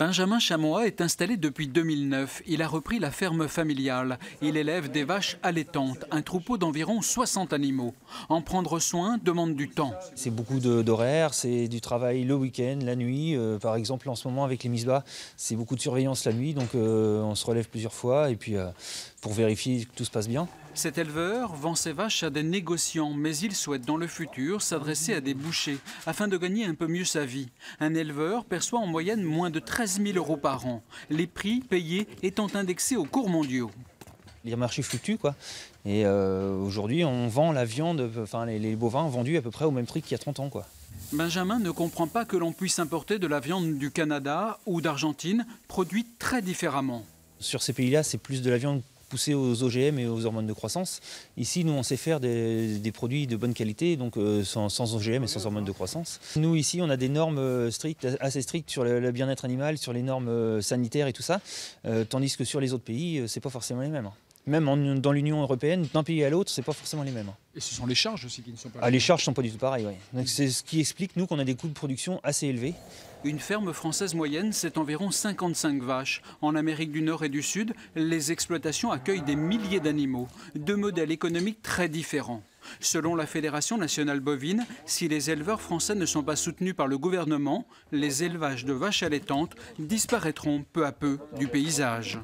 Benjamin Chamois est installé depuis 2009. Il a repris la ferme familiale. Il élève des vaches allaitantes, un troupeau d'environ 60 animaux. En prendre soin demande du temps. C'est beaucoup d'horaires, c'est du travail le week-end, la nuit. Par exemple, en ce moment, avec les mises bas, c'est beaucoup de surveillance la nuit. Donc on se relève plusieurs fois et puis pour vérifier que tout se passe bien. Cet éleveur vend ses vaches à des négociants, mais il souhaite dans le futur s'adresser à des bouchers afin de gagner un peu mieux sa vie. Un éleveur perçoit en moyenne moins de 13 000 € par an, les prix payés étant indexés aux cours mondiaux. Les marchés fluctuent, quoi. Et aujourd'hui, on vend la viande, enfin les bovins vendus à peu près au même prix qu'il y a 30 ans, quoi. Benjamin ne comprend pas que l'on puisse importer de la viande du Canada ou d'Argentine, produite très différemment. Sur ces pays-là, c'est plus de la viande poussée aux OGM et aux hormones de croissance. Ici, nous, on sait faire des produits de bonne qualité, donc sans OGM et sans hormones de croissance. Nous, ici, on a des normes strictes, assez strictes sur le bien-être animal, sur les normes sanitaires et tout ça, tandis que sur les autres pays, c'est pas forcément les mêmes. Même dans l'Union européenne, d'un pays à l'autre, c'est pas forcément les mêmes. Et ce sont les charges aussi qui ne sont pas... Les charges ne sont pas du tout pareilles, oui. Donc c'est ce qui explique, nous, qu'on a des coûts de production assez élevés. Une ferme française moyenne, c'est environ 55 vaches. En Amérique du Nord et du Sud, les exploitations accueillent des milliers d'animaux, deux modèles économiques très différents. Selon la Fédération nationale bovine, si les éleveurs français ne sont pas soutenus par le gouvernement, les élevages de vaches allaitantes disparaîtront peu à peu du paysage.